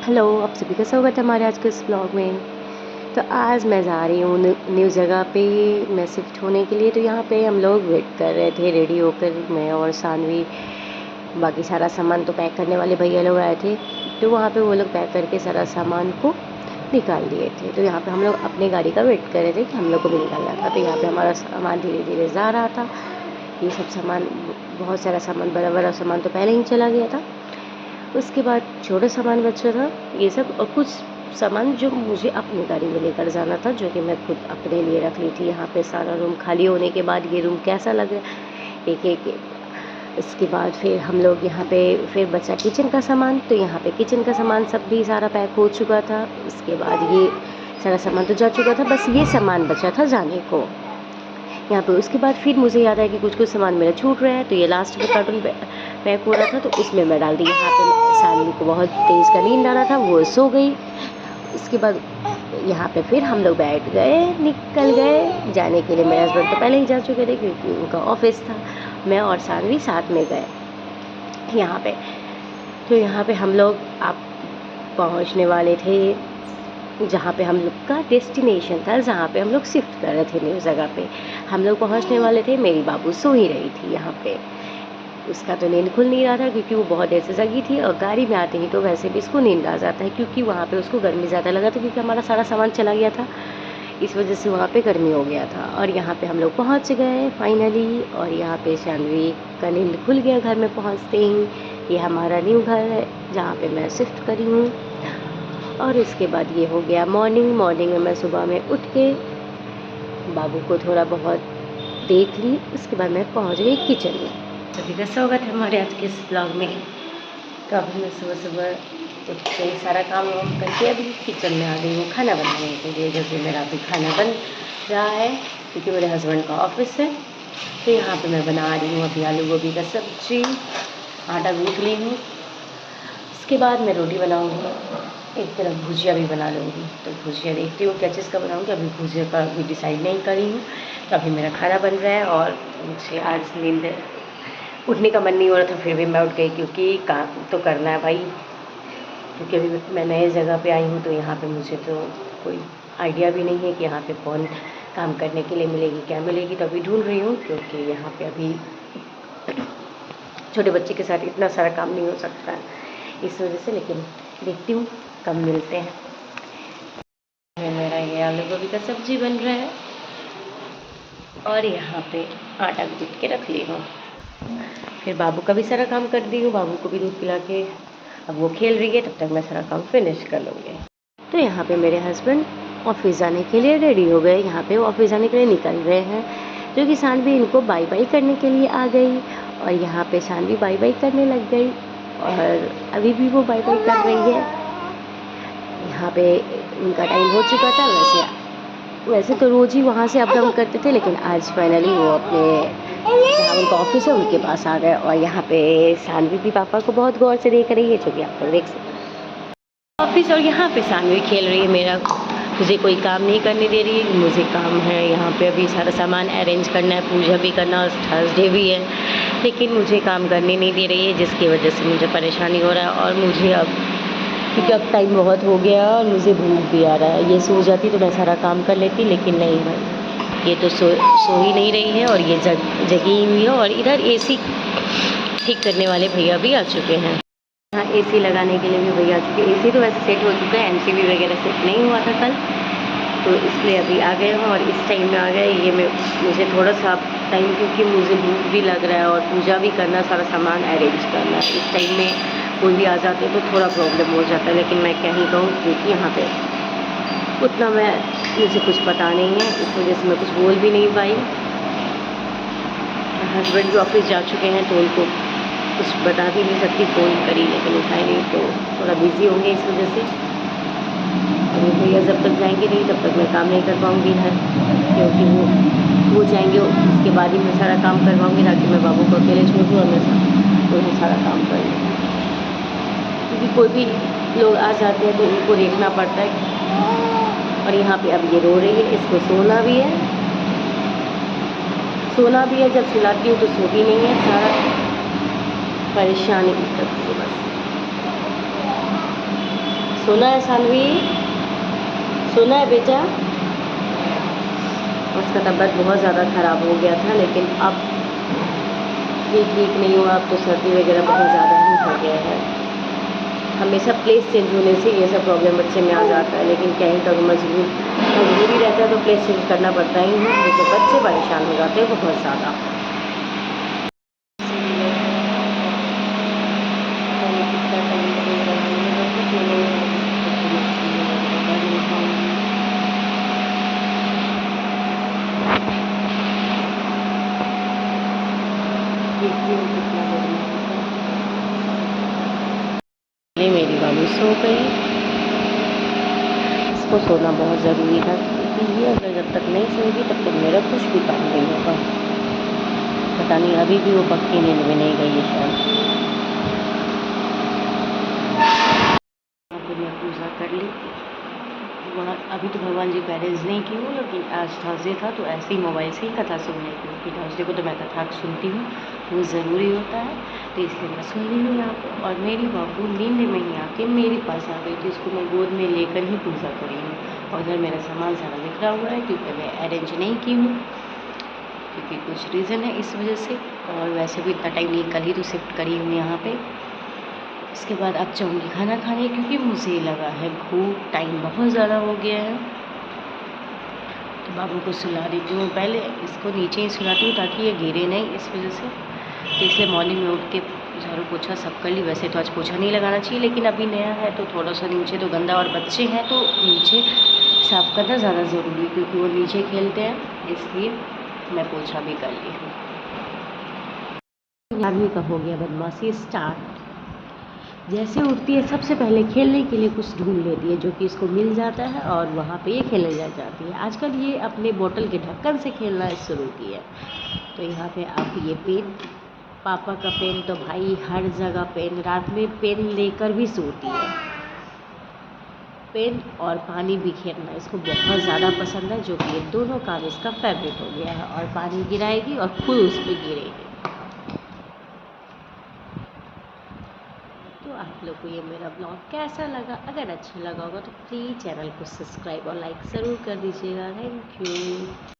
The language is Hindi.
हेलो, आप सभी का स्वागत है हमारे आज के इस ब्लॉग में। तो आज मैं जा रही हूँ न्यू जगह पे मैं शिफ्ट होने के लिए। तो यहाँ पे हम लोग वेट कर रहे थे रेडी होकर, मैं और सानवी। बाकी सारा सामान तो पैक करने वाले भैया लोग आए थे, तो वहाँ पे वो लोग पैक करके सारा सामान को निकाल दिए थे। तो यहाँ पे हम लोग अपनी गाड़ी का वेट कर रहे थे कि हम लोग को भी निकालना था। तो यहाँ पे हमारा सामान धीरे धीरे जा रहा था। ये सब सामान, बहुत सारा सामान, बड़ा बड़ा सामान तो पहले ही चला गया था। उसके बाद छोटा सामान बचा था ये सब, और कुछ सामान जो मुझे अपनी गाड़ी में लेकर जाना था, जो कि मैं खुद अपने लिए रख ली थी। यहाँ पे सारा रूम खाली होने के बाद ये रूम कैसा लग रहा है, एक एक। इसके बाद फिर हम लोग यहाँ पे फिर बचा किचन का सामान। तो यहाँ पे किचन का सामान सब भी सारा पैक हो चुका था। उसके बाद ये सारा सामान तो जा चुका था, बस ये सामान बचा था जाने को यहाँ पे। उसके बाद फिर मुझे याद आया कि कुछ कुछ सामान मेरा छूट रहा है, तो ये लास्ट में कार्टून पैक हो रहा था, तो उसमें मैं डाल दी। यहाँ पे सानवी को बहुत तेज़ का नींद आ रहा था, वो सो गई। उसके बाद यहाँ पे फिर हम लोग बैठ गए, निकल गए जाने के लिए। मेरे हस्बैंड तो पहले ही जा चुके थे क्योंकि उनका ऑफिस था। मैं और सानवी साथ में गए यहाँ पे। तो यहाँ पे हम लोग आप पहुँचने वाले थे जहाँ पे हम लोग का डेस्टिनेशन था, जहाँ पे हम लोग शिफ्ट कर रहे थे न्यू जगह पे। हम लोग पहुँचने वाले थे, मेरी बाबू सो ही रही थी यहाँ पे। उसका तो नींद खुल नहीं रहा था क्योंकि वो बहुत देर से जगी थी, और गाड़ी में आते ही तो वैसे भी इसको नींद आ जाता है क्योंकि वहाँ पे उसको गर्मी ज़्यादा लगा था, क्योंकि हमारा सारा सामान चला गया था, इस वजह से वहाँ पे गर्मी हो गया था। और यहाँ पे हम लोग पहुँच गए फाइनली, और यहाँ पे सानवी का नींद खुल गया घर में पहुँचते ही। ये हमारा न्यू घर है जहाँ पे मैं शिफ्ट करी हूँ। और इसके बाद ये हो गया मॉर्निंग में मैं सुबह में उठ के बाबू को थोड़ा बहुत देख ली। उसके बाद मैं पहुँच गई किचन में। सभी का स्वागत है हमारे आज के इस ब्लॉग में। तो अभी मैं सुबह सुबह उठ के सारा काम वाम करके अभी किचन में आ गई हूँ खाना बनाने के लिए, जो कि मेरा अभी खाना बन रहा है क्योंकि मेरे हस्बैंड का ऑफिस है। तो यहाँ पे मैं बना रही हूँ अभी आलू गोभी का सब्जी, आटा गूँथ ली हूँ। उसके बाद मैं रोटी बनाऊँगी, एक तरफ भुजिया भी बना लूँगी। तो भुजिया देखती हूँ क्या चीज़ का बनाऊँगी, अभी भुजिया का भी डिसाइड नहीं करी हूँ। तो अभी मेरा खाना बन रहा है, और मुझे आज नींद उठने का मन नहीं हो रहा था, फिर भी मैं उठ गई क्योंकि काम तो करना है भाई। क्योंकि अभी मैं नए जगह पे आई हूँ, तो यहाँ पे मुझे तो कोई आइडिया भी नहीं है कि यहाँ पे कौन काम करने के लिए मिलेगी, क्या मिलेगी। तो अभी ढूंढ रही हूँ क्योंकि यहाँ पे अभी छोटे बच्चे के साथ इतना सारा काम नहीं हो सकता है, इस वजह से। लेकिन देखती हूँ कब मिलते हैं। मेरा ये आलू गोभी का सब्जी बन रहा है, और यहाँ पे आटा गूँथ के रख ली हूँ। फिर बाबू का भी सारा काम कर दी हूँ, बाबू को भी दूध पिला के अब वो खेल रही है, तब तक मैं सारा काम फिनिश कर लूँगी। तो यहाँ पे मेरे हस्बैंड ऑफिस जाने के लिए रेडी हो गए। यहाँ पे वो ऑफिस जाने के लिए निकल रहे हैं, जो कि सानवी इनको बाय बाय करने के लिए आ गई। और यहाँ पे सानवी बाय बाय करने लग गई, और अभी भी वो बाय बाय कर रही है। यहाँ पे उनका टाइम हो चुका था। वैसे तो रोज़ ही वहाँ से अप डाउन करते थे, लेकिन आज फाइनली वो अपने जहाँ उनका ऑफिस है उनके पास आ गए। और यहाँ पे सानवी भी पापा को बहुत गौर से देख रही है, जो कि आप लोग देख सकते हैं ऑफिस। और यहाँ पे सानवी खेल रही है, मेरा मुझे कोई काम नहीं करने दे रही है। मुझे काम है यहाँ पे अभी सारा सामान अरेंज करना है, पूजा भी करना, और थर्सडे भी है, लेकिन मुझे काम करने नहीं दे रही है, जिसकी वजह से मुझे परेशानी हो रहा है। और मुझे अब, क्योंकि अब टाइम बहुत हो गया और मुझे भूख भी आ रहा है। ये सो जाती तो मैं सारा काम कर लेती, लेकिन नहीं भाई, ये तो सो ही नहीं रही है, और ये जगी हुई है। और इधर एसी ठीक करने वाले भैया भी आ चुके हैं। हाँ, एसी लगाने के लिए भी भैया आ चुके हैं। एसी तो वैसे सेट हो चुका है, एमसीबी वगैरह सेट नहीं हुआ था कल, तो इसलिए अभी आ गए हैं और इस टाइम में आ गए। ये मुझे थोड़ा सा टाइम, क्योंकि मुझे भूख भी लग रहा है और पूजा भी करना, सारा सामान अरेंज करना है। इस टाइम में कोई भी आ जाते हैं तो थोड़ा प्रॉब्लम हो जाता है, लेकिन मैं क्या ही कहूँ, क्योंकि यहाँ पे उतना मुझे कुछ पता नहीं है, इस वजह से मैं कुछ बोल भी नहीं पाई। हस्बैंड भी ऑफिस जा चुके हैं, तो उनको कुछ बता भी नहीं सकती, फ़ोन करी लेकिन उठाए नहीं, तो थोड़ा बिज़ी होंगे इस वजह से। तो भैया जब तक जाएंगे नहीं तब तक मैं काम नहीं कर पाऊँगी इधर, क्योंकि वो जाएंगे, उसके बाद ही मैं सारा काम कर पाऊँगी, ताकि मैं बाबू को अकेले छोड़ दूँ और मैं सारा काम कर लूँ। क्योंकि कोई भी लोग आ जाते हैं तो उनको देखना पड़ता है। और यहाँ पे अब ये रो रही है, इसको सोना भी है, जब सुलाती हूँ तो सोती नहीं है, सारा परेशानी करती है बस। सोना है सानवी, सोना है बेटा। उसका तबीयत बहुत ज़्यादा ख़राब हो गया था, लेकिन अब ये ठीक नहीं हुआ। अब तो सर्दी वगैरह बहुत ज़्यादा ही हो गया है। हमेशा प्लेस चेंज होने से ये सब प्रॉब्लम बच्चे में आ जाता है, लेकिन कहीं तो मजबूरी रहता है तो प्लेस चेंज करना पड़ता ही है, तो बच्चे परेशान हो जाते हैं बहुत ज़्यादा। मेरी बाबू सो गई। इसको सोना बहुत ज़रूरी था, क्योंकि ये अगर जब तक नहीं सोएगी तब तक मेरा कुछ भी काम नहीं होगा। पता नहीं अभी भी वो पक्की नींद में नहीं गई है शायद। मैं पूजा कर ली वहाँ। अभी तो भगवान जी का अरेंज नहीं की हूँ, लेकिन आज थर्सडे था तो ऐसे ही मोबाइल से ही कथा सुन रही थी, क्योंकि थर्सडे को तो मैं कथा सुनती हूँ, वो ज़रूरी होता है, तो इसलिए मैं सुन रही हूँ यहाँ पर। और मेरी बाबू नींद में ही आके मेरे पास आ गई, तो इसको मैं गोद में लेकर ही पूजा करी हूँ। और उधर मेरा सामान सारा बिखरा हुआ है, क्योंकि मैं अरेंज नहीं की हूँ, क्योंकि कुछ रीज़न है इस वजह से। और वैसे भी इतना टाइम नहीं, कल ही तो शिफ्ट करी हूँ यहाँ पे। इसके बाद अब जाऊँगी खाना खाने, क्योंकि मुझे लगा है भूख, टाइम बहुत ज़्यादा हो गया है। तो बाबू को सुला देती हूँ, पहले इसको नीचे ही सुलाती हूँ ताकि ये गिरे नहीं, इस वजह से। तो इसलिए मॉर्निंग में उठ के झाड़ू पोछा सब कर ली। वैसे तो आज पोछा नहीं लगाना चाहिए, लेकिन अभी नया है तो थोड़ा सा नीचे तो गंदा, और बच्चे हैं तो नीचे साफ़ करना ज़्यादा ज़रूरी है, क्योंकि वो नीचे खेलते हैं, इसलिए मैं पोछा भी कर ली हूँ। आदमी का हो गया बदमाशी स्टार्ट। जैसे उठती है सबसे पहले खेलने के लिए कुछ ढूंढ लेती है, जो कि इसको मिल जाता है, और वहाँ पे ये खेलने लग जाती है। आजकल ये अपने बोतल के ढक्कन से खेलना शुरू की है। तो यहाँ पे अब ये पेन, पापा का पेन तो भाई हर जगह पेन, रात में पेन लेकर भी सोती है। पेन और पानी बिखेरना इसको बहुत ज़्यादा पसंद है, जो कि ये दोनों काम इसका फेवरेट हो गया है। और पानी गिराएगी और खुद उस पर गिरेगी। तो आप लोग को ये मेरा ब्लॉग कैसा लगा? अगर अच्छा लगा होगा तो प्लीज़ चैनल को सब्सक्राइब और लाइक ज़रूर कर दीजिएगा। Thank you.